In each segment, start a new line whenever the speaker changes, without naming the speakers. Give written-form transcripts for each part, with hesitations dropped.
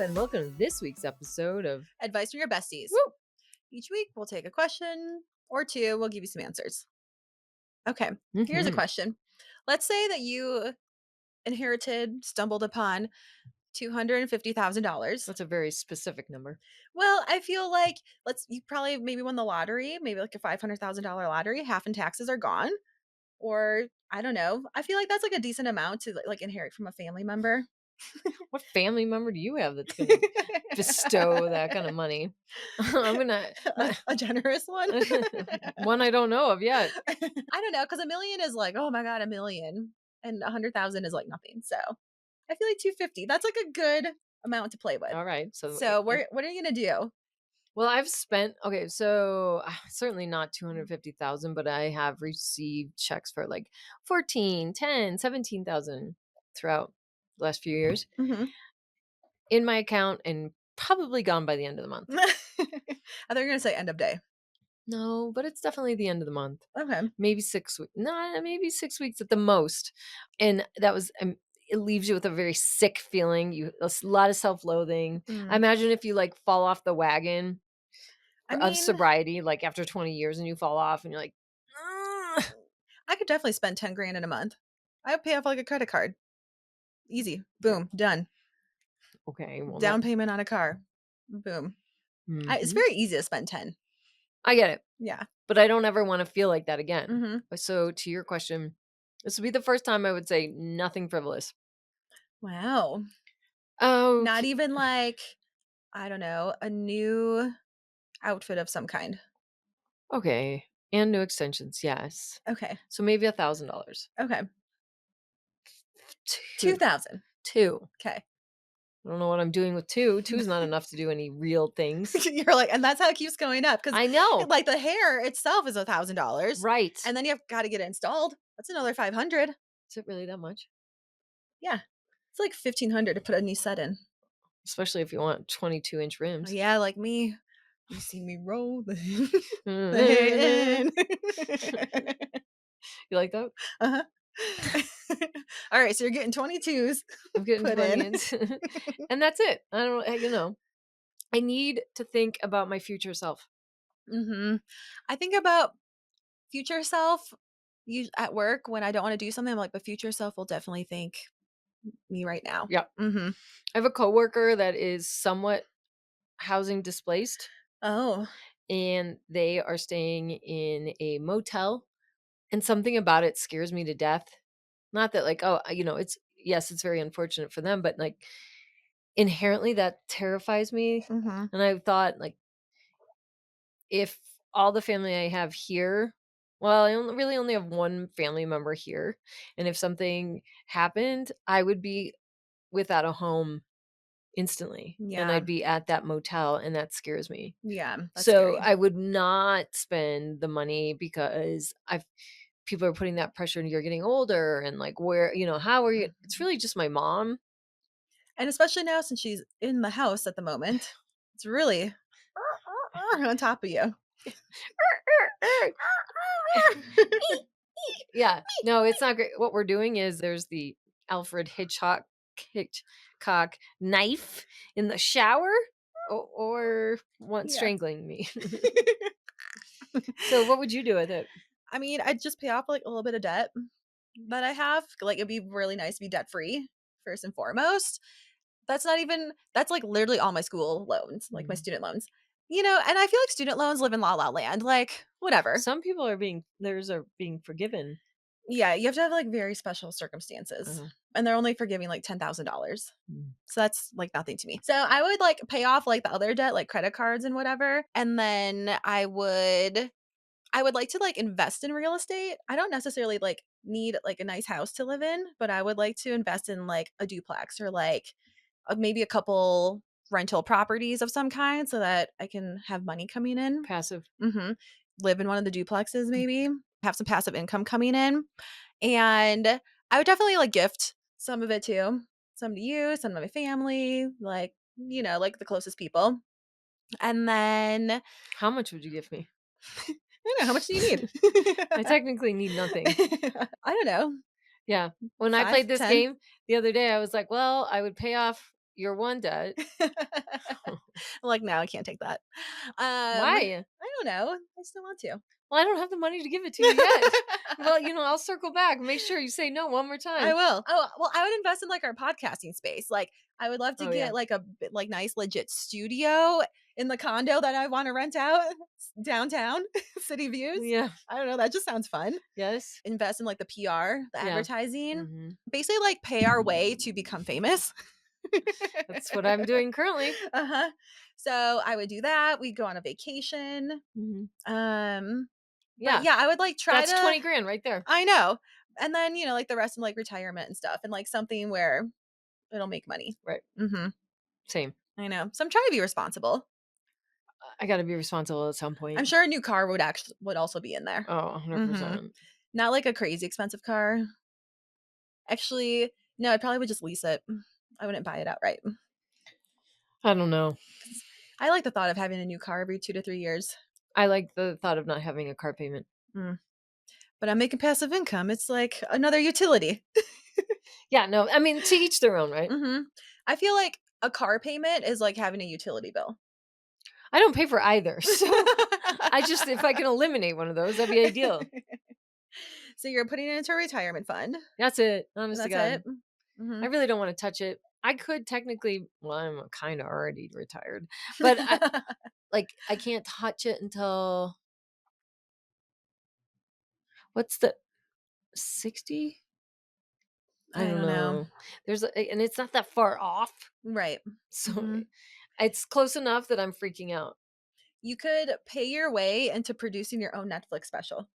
and welcome to this week's episode of
Advice from your besties.
Woo!
Each week we'll take a question or two. We'll give you some answers. Okay, here's a question. Let's say that you stumbled upon $250,000.
That's a very specific number.
Well, I feel like you probably maybe won the lottery, maybe like a $500,000 lottery. Half in taxes are gone, or I don't know. I feel like that's like a decent amount to like inherit from a family member.
What family member do you have that's going to bestow that kind of money? I'm gonna
a generous one.
One I don't know of yet.
I don't know, because $1 million is like, oh my god, $1 million, and 100,000 is like nothing. So I feel like 250. That's like a good amount to play with.
All right.
So what are you gonna do?
Well, I've spent so certainly not 250,000, but I have received checks for like 14, 10, 17,000 throughout the last few years in my account and probably gone by the end of the month.
I thought you were gonna say end of day.
No, but it's definitely the end of the month.
Okay.
Maybe 6 weeks. No, maybe 6 weeks at the most. And that was it leaves you with a very sick feeling. A lot of self-loathing. I imagine if you like fall off the wagon of sobriety, like after 20 years and you fall off and you're like, ugh.
I could definitely spend 10 grand in a month. I would pay off like a credit card. Easy. Boom. Done.
Okay. Well,
down payment on a car. Boom. It's very easy to spend 10.
I get it.
Yeah.
But I don't ever want to feel like that again. So to your question, this would be the first time I would say nothing frivolous.
Wow.
Oh.
Not even like, I don't know, a new outfit of some kind.
Okay. And new extensions, yes.
Okay.
So maybe $1,000.
Okay. 2,000.
2.
Okay.
I don't know what I'm doing with 2. 2 is not enough to do any real things.
You're like, and that's how it keeps going up. Because
I know.
Like the hair itself is $1,000.
Right.
And then you've got to get it installed. That's another 500.
Is it really that much?
Yeah. It's like 1,500 to put a new set in.
Especially if you want 22-inch rims.
Yeah, like me. You see me roll the in.
You like that?
Uh-huh. All right, so you're getting 22s.
I'm getting 20s. And that's it. I don't, I need to think about my future self.
I think about future self at work when I don't want to do something. I'm like, but future self will definitely thank me right now.
Yeah. I have a coworker that is somewhat housing displaced.
Oh.
And they are staying in a motel. And something about it scares me to death. Not that like, it's very unfortunate for them, but like inherently that terrifies me. And I've thought like, if all the family I have here, well, I really only have one family member here. And if something happened, I would be without a home instantly.
Yeah.
And I'd be at that motel, and that scares me.
Yeah.
So scary. I would not spend the money because people are putting that pressure and you're getting older and like where, how are you? It's really just my mom.
And especially now since she's in the house at the moment, it's really on top of you.
Yeah. No, it's not great. What we're doing is there's the Alfred Hitchcock knife in the shower or strangling me. So what would you do with it?
I mean, I'd just pay off like a little bit of debt that I have. Like it'd be really nice to be debt free first and foremost. That's like literally all my school loans, like my student loans. And I feel like student loans live in la la land. Like whatever.
Some people are being forgiven.
Yeah, you have to have like very special circumstances. And they're only forgiving like $10,000. So that's like nothing to me. So I would like pay off like the other debt, like credit cards and whatever. And then I would like to like invest in real estate. I don't necessarily like need like a nice house to live in, but I would like to invest in like a duplex or like maybe a couple rental properties of some kind so that I can have money coming in.
Passive.
Live in one of the duplexes, maybe have some passive income coming in. And I would definitely like gift some of it too. Some to you, some to my family, like, like the closest people. And then
how much would you give me?
I don't know. How much do you need?
I technically need nothing.
I don't know.
Yeah. When I played this game the other day, I was like, well, I would pay off your one debt.
I'm like, "No, I can't take that."
Why?
I don't know. I still want to.
Well, I don't have the money to give it to you yet. Well, I'll circle back. Make sure you say no one more
I
time.
will. Oh, well, I would invest in, like, our podcasting space. Like, I would love to
Oh yeah.
get, like, a bit like, nice legit studio in the condo that I wanna rent out downtown, city views.
Yeah.
I don't know, that just sounds fun.
Yes.
Invest in, like, the PR, the
Yeah.
advertising.
Hmm.
Basically, like, pay our way to become famous.
That's what I'm doing currently.
Uh-huh. So, I would do that. We'd go on a vacation.
Hmm.
But
Yeah.
yeah, I would, like, try
That's
to
20 grand right there.
I know. And then, like, the rest in, like, retirement and stuff and, like, something where it'll make money.
Right.
Mhm.
Same.
I know. So I'm trying to be responsible.
I got to be responsible at some
I'm
point.
sure a new car would also be in there.
Oh,
Mhm.
100%.
Not like a crazy expensive car. Actually, no, I probably would just lease it. I wouldn't buy it outright.
I don't know.
'Cause I like the thought of having a new car every 2 to 3 years.
I like the thought of not having a car payment.
Mm. But I'm making passive income. It's like another utility.
Yeah, no, I mean, to each their own, right?
Mhm. I feel like a car payment is like having a utility bill.
I don't pay for either. So if I can eliminate one of those, that'd be ideal.
So you're putting it into a retirement fund.
That's it. Honest to
That's it.
God. I
Mhm.
really don't want to touch it. I could technically, well, I'm kind of already retired, but I can't touch it until what's the 60? I
I
don't
don't know.
know. And it's not that far off.
Right.
So
Mhm.
it's close enough that I'm freaking out.
You could pay your way into producing your own Netflix special.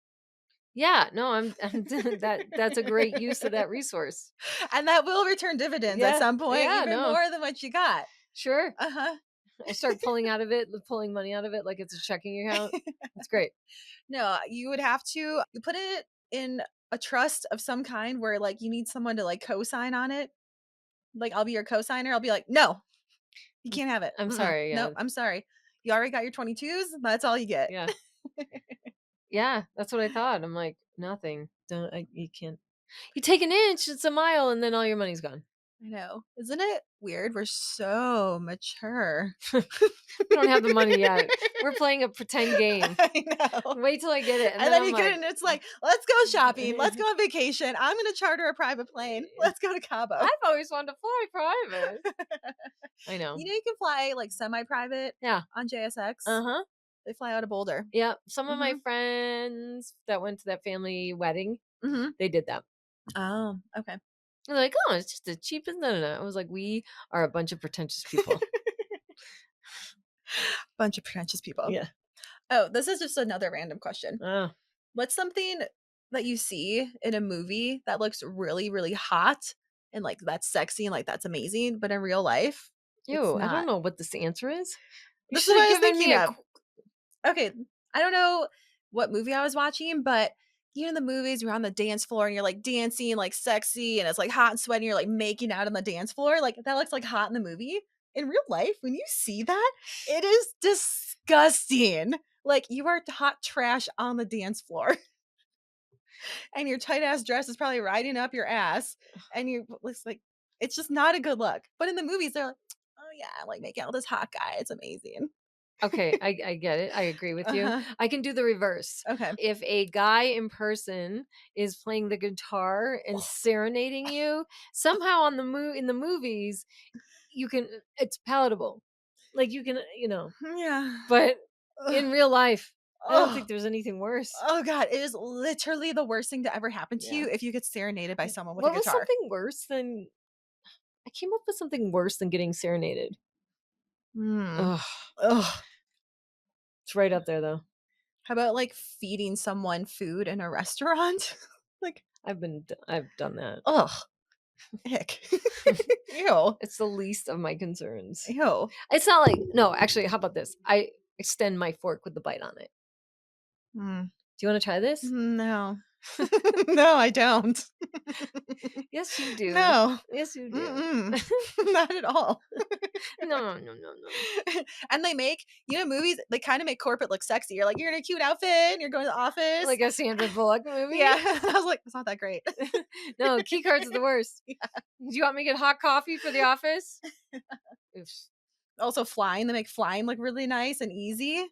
Yeah, no, I'm that's a great use of that resource.
And that will return dividends at
Yeah.
some point,
Yeah,
even
no.
more than what you got.
Sure.
Uh-huh.
I start pulling money out of it like it's a checking account. That's great.
No, you would have to you put it in a trust of some kind where, like, you need someone to, like, co-sign on it. Like, I'll be your co-signer. I'll be like, "No, you
I'm
can't have it.
I'm
Mm-mm.
sorry,
Nope,
yeah.
I'm sorry. You already got your 22s. That's all you get."
Yeah. Yeah, that's what I thought. I'm like, "Nothing. You can't. You take an inch, it's a mile, and then all your money's gone."
I know. Isn't it weird? We're so mature.
We don't have the money yet. We're playing a pretend game.
I know.
Wait till I get it, and
And
then
then
I'm
you get it
like,
and it's like, "Let's go shopping. Let's go on vacation. I'm gonna charter a private plane. Let's go to Cabo."
I've always wanted to fly private. I know.
You can fly, like, semi-private
Yeah.
on JSX.
Uh-huh.
They fly out of Boulder.
Yeah. Some of my
Mhm.
friends that went to that family wedding,
Mhm.
they did that.
Oh, okay.
They're like, "Oh, it's just the cheapest." No, no, no. I was like, "We are a bunch of pretentious people."
Bunch of pretentious people.
Yeah.
Oh, this is just another random question.
Oh.
What's something that you see in a movie that looks really, really hot and, like, that's sexy and, like, that's amazing, but in real life, it's
Ew, I don't
not?
know what this answer is. You
This is
should
what
have
I was
given me
thinking
a
of. Okay, I don't know what movie I was watching, but in the movies, you're on the dance floor and you're, like, dancing, like, sexy, and it's, like, hot and sweaty, you're, like, making out on the dance floor, like, that looks, like, hot in the movie. In real life, when you see that, it is disgusting. Like, you are hot trash on the dance floor, and your tight ass dress is probably riding up your ass, and you looks like it's just not a good look. But in the movies, they're like, "Oh, yeah, like, make out with this hot guy, it's amazing."
Okay, I get it. I agree with you.
Uh-huh.
I can do the reverse.
Okay.
If a guy in person is playing the guitar and serenading you, somehow in the movies, you can it's palatable. Like you can,
Yeah.
but
Ugh.
in real life, I don't
Oh,
think there's anything worse.
oh god, it is literally the worst thing to ever happen to
Yeah.
you if you get serenaded by someone with a
What was
guitar.
something worse than I came up with something worse than getting serenaded.
Hmm.
Ugh,
Ugh.
it's right up there though.
How about, like, feeding someone food in a restaurant? Like,
I've done that.
ugh, ick. Ew.
It's the least of my concerns.
Ew.
It's not like no, actually, how about this? I extend my fork with the bite on it.
Mm.
Do you wanna try this?
No. No, I don't.
Yes, you do.
No.
Yes, you do.
Mm-mm. Not at all.
No, no, no, no.
And they make, movies, they kind of make corporate look sexy. You're like, you're in a cute outfit and you're going to the office.
Like a Sandra Bullock movie?
Yeah. I was like, it's not that great.
No, key cards are the worst.
Yeah.
Do you want me to get hot coffee for the office? Oof.
Also, flying, they make flying look really nice and easy.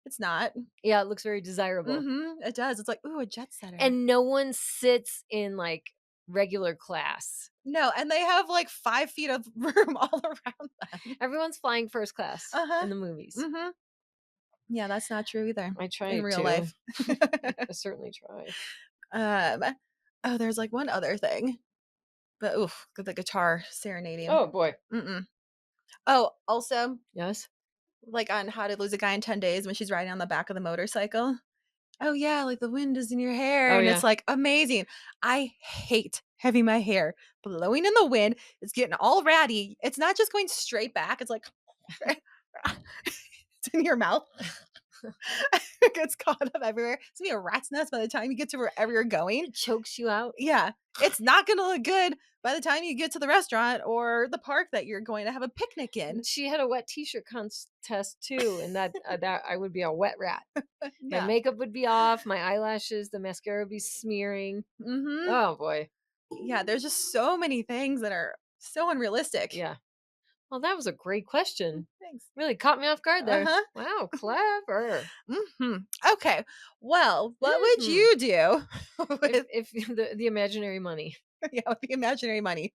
It's not.
Yeah, it looks very desirable.
It does. It's like, ooh, a jet setter.
And no one sits in, like, regular class.
No, and they have like 5 feet of room all around them.
Everyone's flying first class
Uh-huh.
in the movies.
Mhm. Yeah, that's not true either
I
in
try
real
to.
life.
I certainly try.
Um, oh, there's like one other thing, but oof, the guitar serenading.
Oh, boy.
Mm-mm. Oh, also,
Yes?
like on How to Lose a Guy in 10 Days when she's riding on the back of the motorcycle. Oh yeah, like the wind is in your hair,
Oh,
and
yeah.
it's like amazing. I hate having my hair blowing in the wind. It's getting all ratty. It's not just going straight back. It's like it's in your mouth. It gets caught up everywhere. It's gonna be a rat's nest by the time you get to wherever you're going.
It chokes you out.
Yeah, it's not gonna look good by the time you get to the restaurant or the park that you're going to have a picnic in.
She had a wet t-shirt contest too, and that I would be a wet rat. My
Yeah.
makeup would be off, my eyelashes, the mascara would be smearing.
Mhm.
Oh, boy.
Yeah, there's just so many things that are so unrealistic.
Yeah. Well, that was a great question.
Thanks.
Really caught me off guard there.
Uh-huh.
Wow, clever.
Okay. Well, what would
Mhm.
you do with
If the imaginary money.
yeah, with the imaginary money?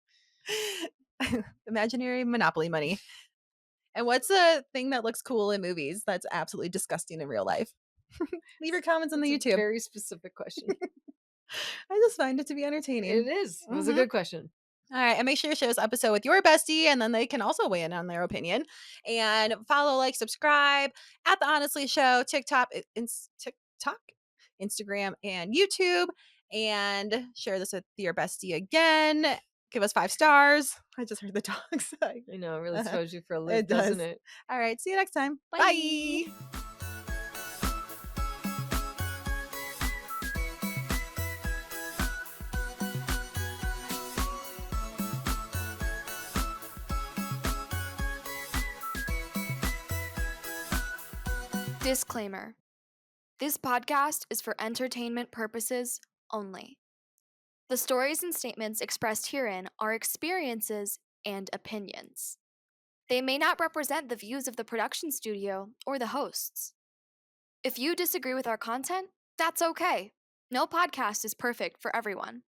Imaginary Monopoly money. And what's a thing that looks cool in movies that's absolutely disgusting in real life? Leave your comments on the
It's a
YouTube.
very specific question.
I just find it to be
It
entertaining.
is. It was a
Mhm.
good question.
All right, and make sure you share this episode with your bestie, and then they can also weigh in on their opinion. And follow, like, subscribe at the Honestly Show, TikTok, Instagram, and YouTube. And share this with your bestie again. Give us 5 stars. I just heard the dogs.
I know, it really throws you for a loop,
It
doesn't
does.
it?
All right, see you next time.
Bye.
Bye.
Disclaimer. This podcast is for entertainment purposes only. The stories and statements expressed herein are experiences and opinions. They may not represent the views of the production studio or the hosts. If you disagree with our content, that's okay. No podcast is perfect for everyone.